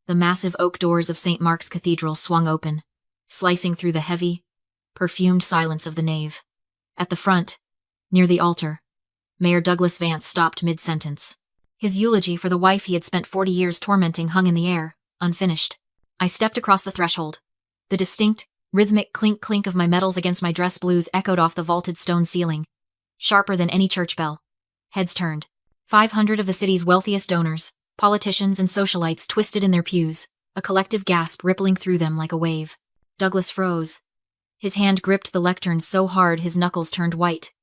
The massive oak doors of St. Mark's Cathedral swung open, slicing through the heavy, perfumed silence of the nave. At the front, near the altar, Mayor Douglas Vance stopped mid-sentence. His eulogy for the wife he had spent 40 years tormenting hung in the air, unfinished. I stepped across the threshold. The distinct, rhythmic clink-clink of my medals against my dress blues echoed off the vaulted stone ceiling, sharper than any church bell. Heads turned. 500 of the city's wealthiest donors, politicians and socialites twisted in their pews, a collective gasp rippling through them like a wave. Douglas froze. His hand gripped the lectern so hard his knuckles turned white.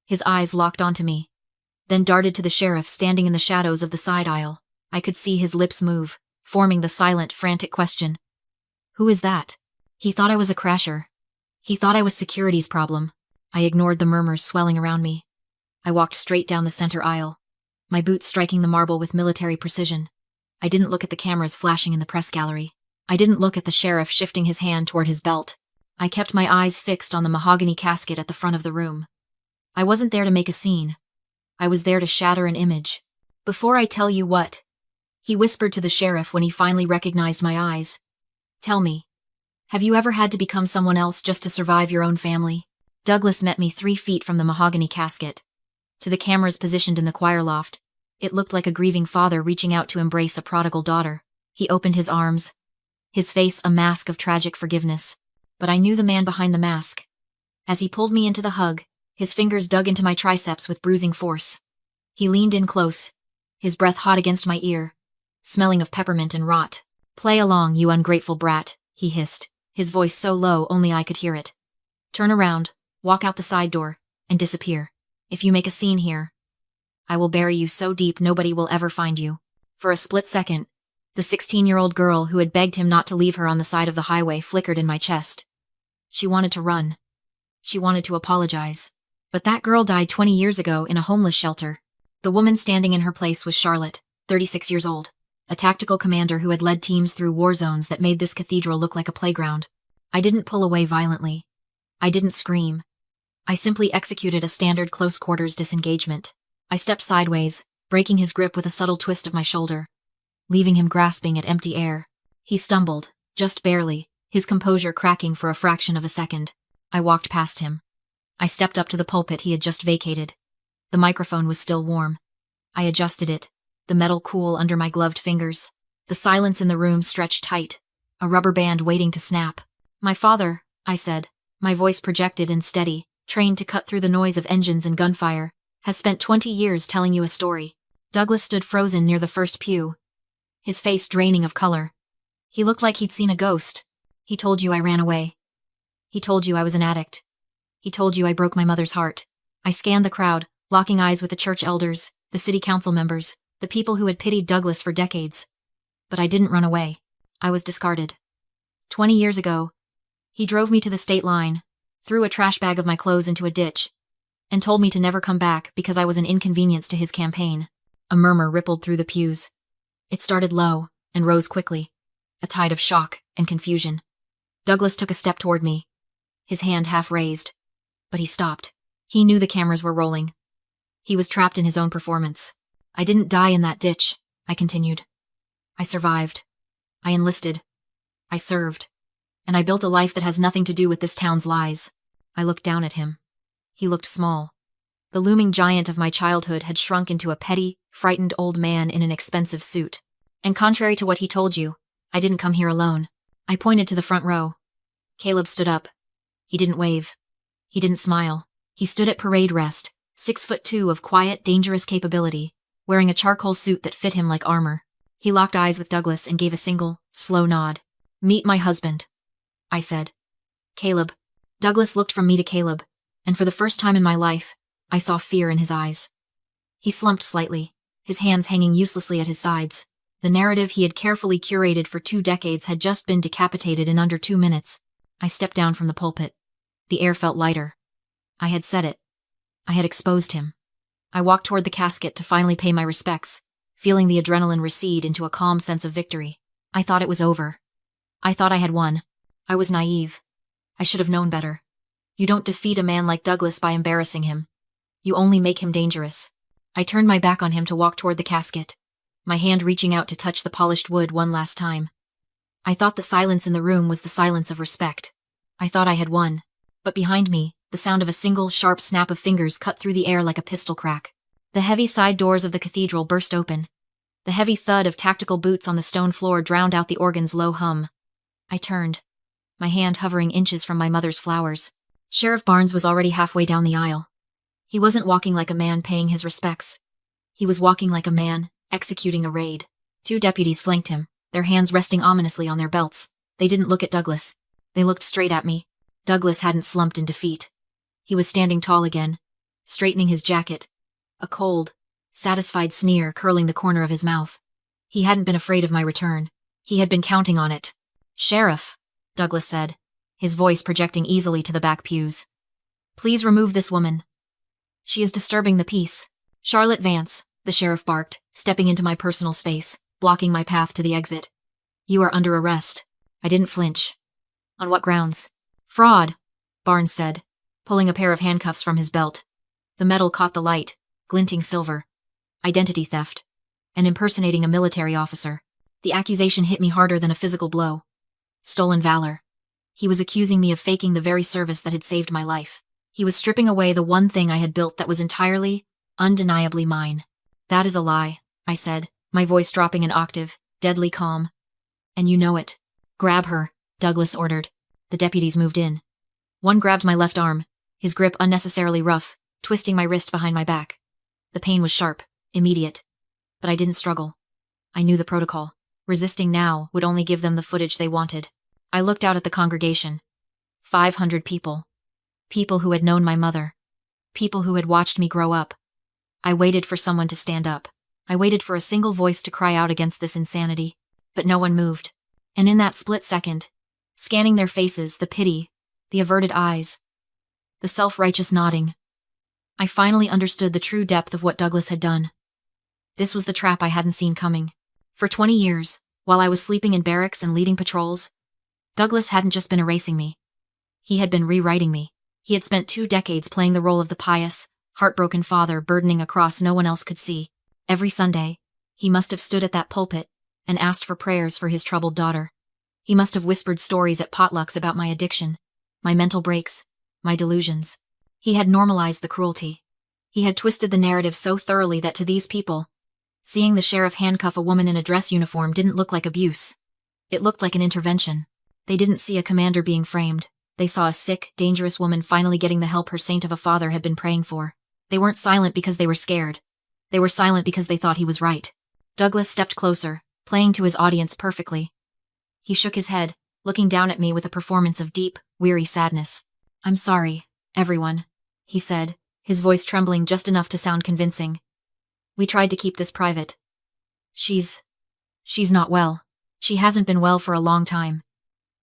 His eyes locked onto me, then darted to the sheriff standing in the shadows of the side aisle. I could see his lips move, forming the silent, frantic question. Who is that? He thought I was a crasher. He thought I was security's problem. I ignored the murmurs swelling around me. I walked straight down the center aisle, my boots striking the marble with military precision. I didn't look at the cameras flashing in the press gallery. I didn't look at the sheriff shifting his hand toward his belt. I kept my eyes fixed on the mahogany casket at the front of the room. I wasn't there to make a scene. I was there to shatter an image. Before I tell you what, he whispered to the sheriff when he finally recognized my eyes. Tell me, have you ever had to become someone else just to survive your own family? Douglas met me 3 feet from the mahogany casket. To the cameras positioned in the choir loft, it looked like a grieving father reaching out to embrace a prodigal daughter. He opened his arms, his face a mask of tragic forgiveness. But I knew the man behind the mask. As he pulled me into the hug, his fingers dug into my triceps with bruising force. He leaned in close, his breath hot against my ear, smelling of peppermint and rot. Play along, you ungrateful brat, he hissed, his voice so low only I could hear it. Turn around, walk out the side door, and disappear. If you make a scene here, I will bury you so deep nobody will ever find you. For a split second, the 16-year-old girl who had begged him not to leave her on the side of the highway flickered in my chest. She wanted to run. She wanted to apologize. But that girl died 20 years ago in a homeless shelter. The woman standing in her place was Charlotte, 36 years old, a tactical commander who had led teams through war zones that made this cathedral look like a playground. I didn't pull away violently. I didn't scream. I simply executed a standard close-quarters disengagement. I stepped sideways, breaking his grip with a subtle twist of my shoulder, leaving him grasping at empty air. He stumbled, just barely, his composure cracking for a fraction of a second. I walked past him. I stepped up to the pulpit he had just vacated. The microphone was still warm. I adjusted it, the metal cool under my gloved fingers. The silence in the room stretched tight, a rubber band waiting to snap. My father, I said, my voice projected and steady, trained to cut through the noise of engines and gunfire, has spent 20 years telling you a story. Douglas stood frozen near the first pew, his face draining of color. He looked like he'd seen a ghost. He told you I ran away. He told you I was an addict. He told you I broke my mother's heart. I scanned the crowd, locking eyes with the church elders, the city council members, the people who had pitied Douglas for decades. But I didn't run away. I was discarded. 20 years ago, he drove me to the state line, threw a trash bag of my clothes into a ditch, and told me to never come back because I was an inconvenience to his campaign. A murmur rippled through the pews. It started low and rose quickly, a tide of shock and confusion. Douglas took a step toward me, his hand half raised, but he stopped. He knew the cameras were rolling. He was trapped in his own performance. I didn't die in that ditch, I continued. I survived. I enlisted. I served. And I built a life that has nothing to do with this town's lies. I looked down at him. He looked small. The looming giant of my childhood had shrunk into a petty, frightened old man in an expensive suit. And contrary to what he told you, I didn't come here alone. I pointed to the front row. Caleb stood up. He didn't wave. He didn't smile. He stood at parade rest, 6'2" of quiet, dangerous capability, wearing a charcoal suit that fit him like armor. He locked eyes with Douglas and gave a single, slow nod. Meet my husband, I said. Caleb. Douglas looked from me to Caleb, and for the first time in my life, I saw fear in his eyes. He slumped slightly, his hands hanging uselessly at his sides. The narrative he had carefully curated for 2 decades had just been decapitated in under 2 minutes. I stepped down from the pulpit. The air felt lighter. I had said it. I had exposed him. I walked toward the casket to finally pay my respects, feeling the adrenaline recede into a calm sense of victory. I thought it was over. I thought I had won. I was naive. I should have known better. You don't defeat a man like Douglas by embarrassing him. You only make him dangerous. I turned my back on him to walk toward the casket, my hand reaching out to touch the polished wood one last time. I thought the silence in the room was the silence of respect. I thought I had won. But behind me, the sound of a single, sharp snap of fingers cut through the air like a pistol crack. The heavy side doors of the cathedral burst open. The heavy thud of tactical boots on the stone floor drowned out the organ's low hum. I turned, my hand hovering inches from my mother's flowers. Sheriff Barnes was already halfway down the aisle. He wasn't walking like a man paying his respects. He was walking like a man, executing a raid. 2 deputies flanked him, their hands resting ominously on their belts. They didn't look at Douglas. They looked straight at me. Douglas hadn't slumped in defeat. He was standing tall again, straightening his jacket, a cold, satisfied sneer curling the corner of his mouth. He hadn't been afraid of my return. He had been counting on it. "Sheriff," Douglas said, his voice projecting easily to the back pews. "Please remove this woman. She is disturbing the peace." "Charlotte Vance," the sheriff barked, stepping into my personal space, blocking my path to the exit. "You are under arrest." I didn't flinch. "On what grounds?" "Fraud," Barnes said, pulling a pair of handcuffs from his belt. The metal caught the light, glinting silver. "Identity theft. And impersonating a military officer." The accusation hit me harder than a physical blow. "Stolen valor." He was accusing me of faking the very service that had saved my life. He was stripping away the one thing I had built that was entirely, undeniably mine. "That is a lie," I said, my voice dropping an octave, deadly calm. "And you know it." "Grab her," Douglas ordered. The deputies moved in. One grabbed my left arm, his grip unnecessarily rough, twisting my wrist behind my back. The pain was sharp, immediate. But I didn't struggle. I knew the protocol. Resisting now would only give them the footage they wanted. I looked out at the congregation. 500 people. People who had known my mother. People who had watched me grow up. I waited for someone to stand up. I waited for a single voice to cry out against this insanity. But no one moved. And in that split second, scanning their faces, the pity, the averted eyes, the self-righteous nodding, I finally understood the true depth of what Douglas had done. This was the trap I hadn't seen coming. For 20 years, while I was sleeping in barracks and leading patrols, Douglas hadn't just been erasing me. He had been rewriting me. He had spent 2 decades playing the role of the pious, heartbroken father burdening a cross no one else could see. Every Sunday, he must have stood at that pulpit and asked for prayers for his troubled daughter. He must have whispered stories at potlucks about my addiction, my mental breaks, my delusions. He had normalized the cruelty. He had twisted the narrative so thoroughly that to these people, seeing the sheriff handcuff a woman in a dress uniform didn't look like abuse. It looked like an intervention. They didn't see a commander being framed. They saw a sick, dangerous woman finally getting the help her saint of a father had been praying for. They weren't silent because they were scared. They were silent because they thought he was right. Douglas stepped closer, playing to his audience perfectly. He shook his head, looking down at me with a performance of deep, weary sadness. "I'm sorry, everyone," he said, his voice trembling just enough to sound convincing. "We tried to keep this private. She's not well. She hasn't been well for a long time.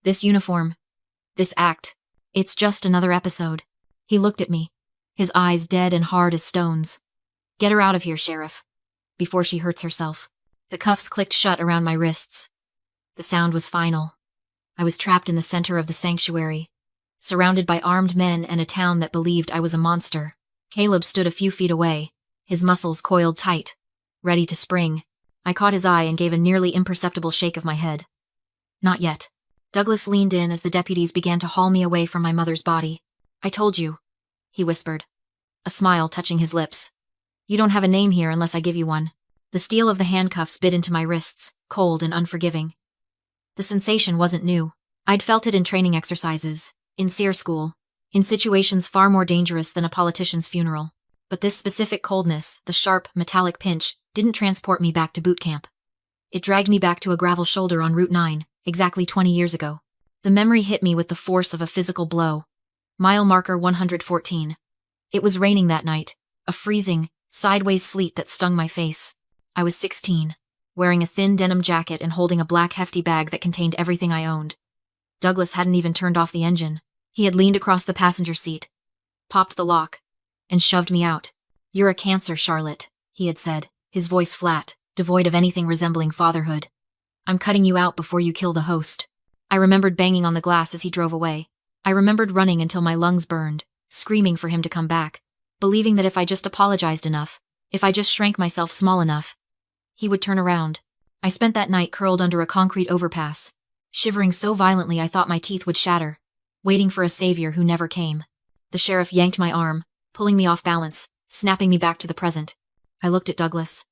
This uniform, this act, it's just another episode." He looked at me, his eyes dead and hard as stones. "Get her out of here, Sheriff, before she hurts herself." The cuffs clicked shut around my wrists. The sound was final. I was trapped in the center of the sanctuary, surrounded by armed men and a town that believed I was a monster. Caleb stood a few feet away, his muscles coiled tight, ready to spring. I caught his eye and gave a nearly imperceptible shake of my head. "Not yet." Douglas leaned in as the deputies began to haul me away from my mother's body. "I told you," he whispered, a smile touching his lips. "You don't have a name here unless I give you one." The steel of the handcuffs bit into my wrists, cold and unforgiving. The sensation wasn't new. I'd felt it in training exercises, in SEER school, in situations far more dangerous than a politician's funeral. But this specific coldness, the sharp, metallic pinch, didn't transport me back to boot camp. It dragged me back to a gravel shoulder on Route 9, exactly 20 years ago. The memory hit me with the force of a physical blow. Mile marker 114. It was raining that night, a freezing, sideways sleet that stung my face. I was 16, wearing a thin denim jacket and holding a black hefty bag that contained everything I owned. Douglas hadn't even turned off the engine. He had leaned across the passenger seat, popped the lock, and shoved me out. "You're a cancer, Charlotte," he had said, his voice flat, devoid of anything resembling fatherhood. "I'm cutting you out before you kill the host." I remembered banging on the glass as he drove away. I remembered running until my lungs burned, screaming for him to come back, believing that if I just apologized enough, if I just shrank myself small enough, he would turn around. I spent that night curled under a concrete overpass, shivering so violently I thought my teeth would shatter, waiting for a savior who never came. The sheriff yanked my arm, pulling me off balance, snapping me back to the present. I looked at Douglas.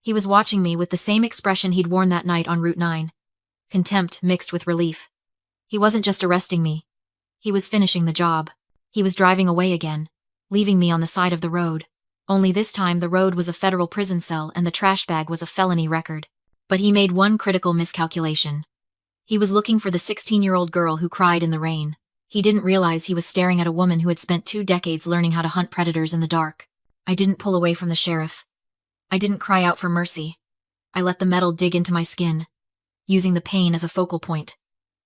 He was watching me with the same expression he'd worn that night on Route 9. Contempt mixed with relief. He wasn't just arresting me. He was finishing the job. He was driving away again, leaving me on the side of the road. Only this time the road was a federal prison cell and the trash bag was a felony record. But he made one critical miscalculation. He was looking for the 16-year-old girl who cried in the rain. He didn't realize he was staring at a woman who had spent 2 decades learning how to hunt predators in the dark. I didn't pull away from the sheriff. I didn't cry out for mercy. I let the metal dig into my skin, using the pain as a focal point.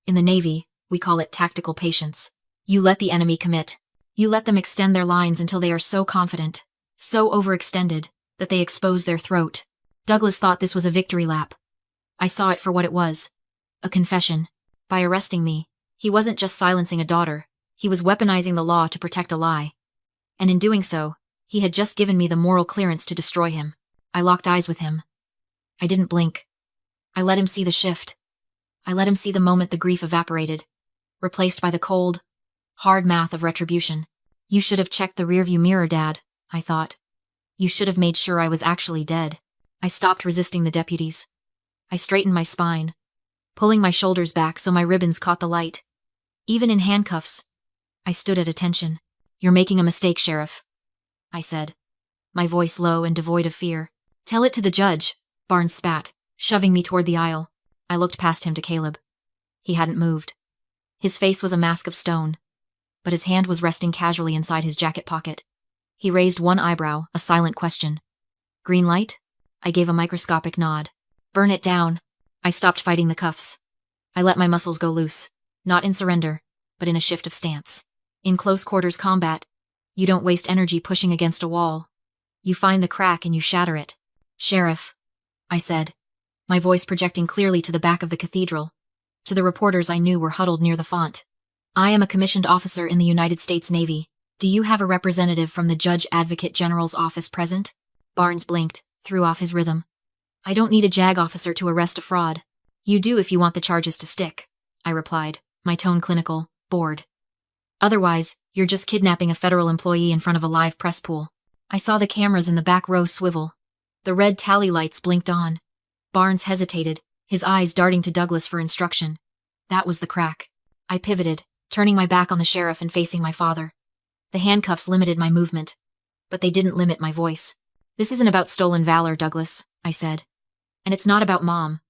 In the Navy, we call it tactical patience. You let the enemy commit. You let them extend their lines until they are so confident, so overextended, that they expose their throat. Douglas thought this was a victory lap. I saw it for what it was. A confession. By arresting me, he wasn't just silencing a daughter, he was weaponizing the law to protect a lie. And in doing so, he had just given me the moral clearance to destroy him. I locked eyes with him. I didn't blink. I let him see the shift. I let him see the moment the grief evaporated, replaced by the cold, hard math of retribution. You should have checked the rearview mirror, Dad, I thought. You should have made sure I was actually dead. I stopped resisting the deputies. I straightened my spine, pulling my shoulders back so my ribbons caught the light. Even in handcuffs, I stood at attention. You're making a mistake, Sheriff, I said, my voice low and devoid of fear. Tell it to the judge, Barnes spat, shoving me toward the aisle. I looked past him to Caleb. He hadn't moved. His face was a mask of stone, but his hand was resting casually inside his jacket pocket. He raised one eyebrow, a silent question. Green light? I gave a microscopic nod. Burn it down. I stopped fighting the cuffs. I let my muscles go loose, not in surrender, but in a shift of stance. In close quarters combat, you don't waste energy pushing against a wall. You find the crack and you shatter it. Sheriff, I said, my voice projecting clearly to the back of the cathedral, to the reporters I knew were huddled near the font. I am a commissioned officer in the United States Navy. Do you have a representative from the Judge Advocate General's office present? Barnes blinked, threw off his rhythm. I don't need a JAG officer to arrest a fraud. You do if you want the charges to stick, I replied, my tone clinical, bored. Otherwise, you're just kidnapping a federal employee in front of a live press pool. I saw the cameras in the back row swivel. The red tally lights blinked on. Barnes hesitated, his eyes darting to Douglas for instruction. That was the crack. I pivoted, turning my back on the sheriff and facing my father. The handcuffs limited my movement, but they didn't limit my voice. This isn't about stolen valor, Douglas, I said. And it's not about Mom.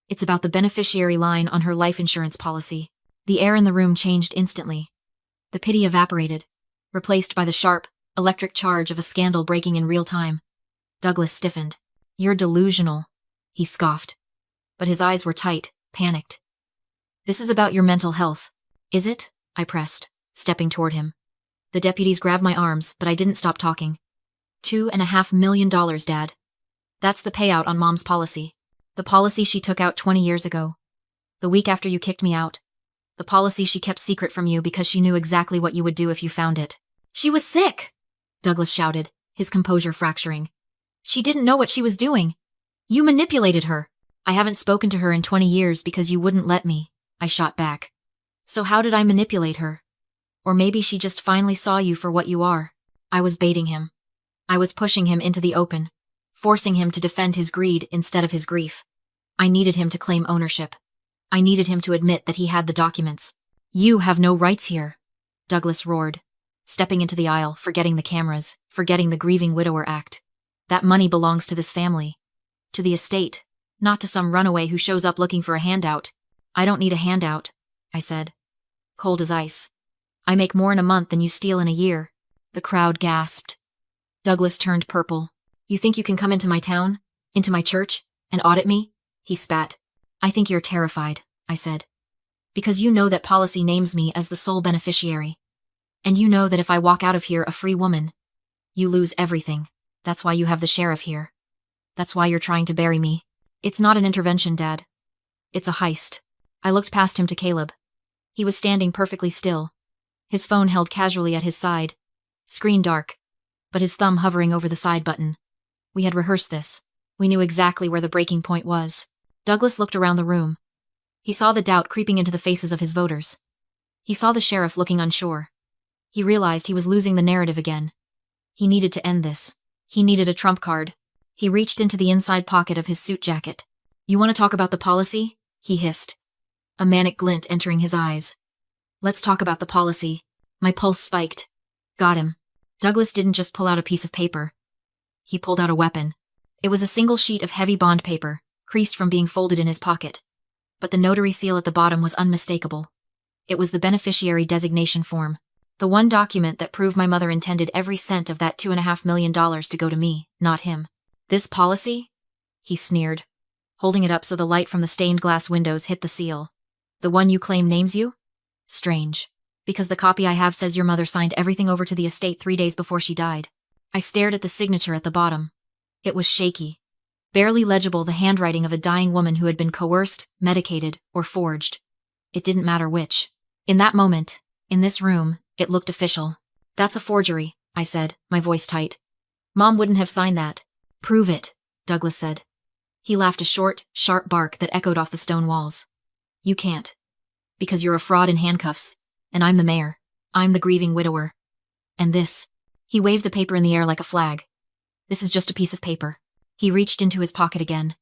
It's about the beneficiary line on her life insurance policy. The air in the room changed instantly. The pity evaporated, replaced by the sharp, electric charge of a scandal breaking in real time. Douglas stiffened. You're delusional, he scoffed. But his eyes were tight, panicked. This is about your mental health. Is it? I pressed, stepping toward him. The deputies grabbed my arms, but I didn't stop talking. $2.5 million, Dad. That's the payout on Mom's policy. The policy she took out 20 years ago. The week after you kicked me out. The policy she kept secret from you because she knew exactly what you would do if you found it. She was sick, Douglas shouted, his composure fracturing. She didn't know what she was doing. You manipulated her. I haven't spoken to her in 20 years because you wouldn't let me, I shot back. So how did I manipulate her? Or maybe she just finally saw you for what you are. I was baiting him. I was pushing him into the open, forcing him to defend his greed instead of his grief. I needed him to claim ownership. I needed him to admit that he had the documents. You have no rights here, Douglas roared, stepping into the aisle, forgetting the cameras, forgetting the Grieving Widower Act. That money belongs to this family. To the estate, not to some runaway who shows up looking for a handout. I don't need a handout, I said. Cold as ice. I make more in a month than you steal in a year. The crowd gasped. Douglas turned purple. You think you can come into my town, into my church, and audit me? He spat. I think you're terrified, I said. Because you know that policy names me as the sole beneficiary. And you know that if I walk out of here a free woman, you lose everything. That's why you have the sheriff here. That's why you're trying to bury me. It's not an intervention, Dad. It's a heist. I looked past him to Caleb. He was standing perfectly still, his phone held casually at his side, screen dark, but his thumb hovering over the side button. We had rehearsed this. We knew exactly where the breaking point was. Douglas looked around the room. He saw the doubt creeping into the faces of his voters. He saw the sheriff looking unsure. He realized he was losing the narrative again. He needed to end this. He needed a trump card. He reached into the inside pocket of his suit jacket. "You want to talk about the policy?" he hissed, a manic glint entering his eyes. "Let's talk about the policy." My pulse spiked. Got him. Douglas didn't just pull out a piece of paper. He pulled out a weapon. It was a single sheet of heavy bond paper, creased from being folded in his pocket. But the notary seal at the bottom was unmistakable. It was the beneficiary designation form, the one document that proved my mother intended every cent of that $2.5 million to go to me, not him. "This policy?" he sneered, holding it up so the light from the stained glass windows hit the seal. "The one you claim names you? Strange. Because the copy I have says your mother signed everything over to the estate 3 days before she died." I stared at the signature at the bottom. It was shaky. Barely legible, the handwriting of a dying woman who had been coerced, medicated, or forged. It didn't matter which. In that moment, in this room, it looked official. "That's a forgery," I said, my voice tight. "Mom wouldn't have signed that." "Prove it," Douglas said. He laughed, a short, sharp bark that echoed off the stone walls. "You can't. Because you're a fraud in handcuffs, and I'm the mayor. I'm the grieving widower. And this," he waved the paper in the air like a flag. "This is just a piece of paper." He reached into his pocket again.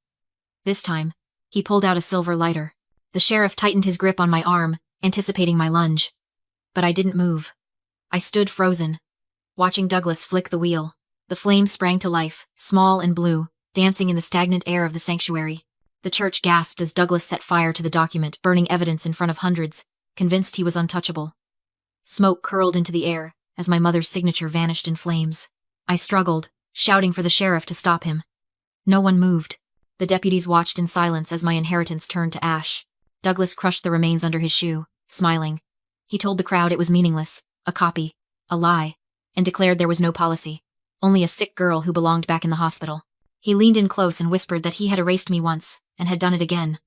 This time, he pulled out a silver lighter. The sheriff tightened his grip on my arm, anticipating my lunge. But I didn't move. I stood frozen, watching Douglas flick the wheel. The flames sprang to life, small and blue, dancing in the stagnant air of the sanctuary. The church gasped as Douglas set fire to the document, burning evidence in front of hundreds, convinced he was untouchable. Smoke curled into the air as my mother's signature vanished in flames. I struggled, shouting for the sheriff to stop him. No one moved. The deputies watched in silence as my inheritance turned to ash. Douglas crushed the remains under his shoe, smiling. He told the crowd it was meaningless, a copy, a lie, and declared there was no policy, only a sick girl who belonged back in the hospital. He leaned in close and whispered that he had erased me once, and had done it again.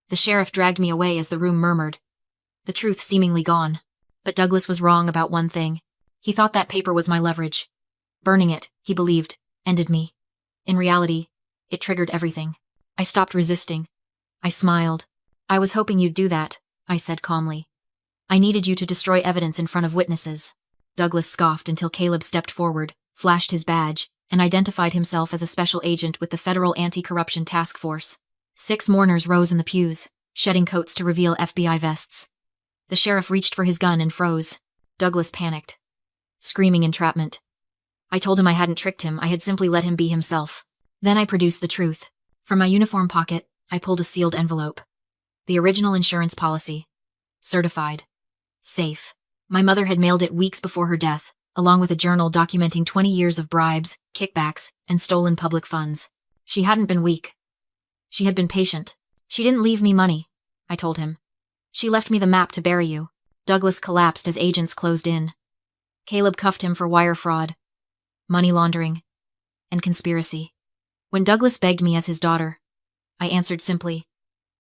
The sheriff dragged me away as the room murmured, the truth seemingly gone. But Douglas was wrong about one thing. He thought that paper was my leverage. Burning it, he believed, ended me. In reality, it triggered everything. I stopped resisting. I smiled. "I was hoping you'd do that," I said calmly. "I needed you to destroy evidence in front of witnesses." Douglas scoffed until Caleb stepped forward, flashed his badge, and identified himself as a special agent with the Federal Anti-Corruption Task Force. 6 mourners rose in the pews, shedding coats to reveal FBI vests. The sheriff reached for his gun and froze. Douglas panicked, screaming entrapment. I told him I hadn't tricked him, I had simply let him be himself. Then I produced the truth. From my uniform pocket, I pulled a sealed envelope. The original insurance policy. Certified. Safe. My mother had mailed it weeks before her death, along with a journal documenting 20 years of bribes, kickbacks, and stolen public funds. She hadn't been weak. She had been patient. "She didn't leave me money," I told him. "She left me the map to bury you." Douglas collapsed as agents closed in. Caleb cuffed him for wire fraud, money laundering, and conspiracy. When Douglas begged me as his daughter, I answered simply,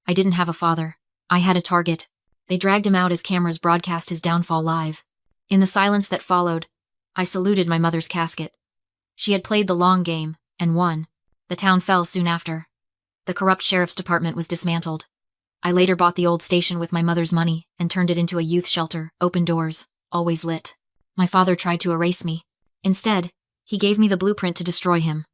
I didn't have a father. I had a target. They dragged him out as cameras broadcast his downfall live. In the silence that followed, I saluted my mother's casket. She had played the long game, and won. The town fell soon after. The corrupt sheriff's department was dismantled. I later bought the old station with my mother's money and turned it into a youth shelter, open doors, always lit. My father tried to erase me. Instead, he gave me the blueprint to destroy him.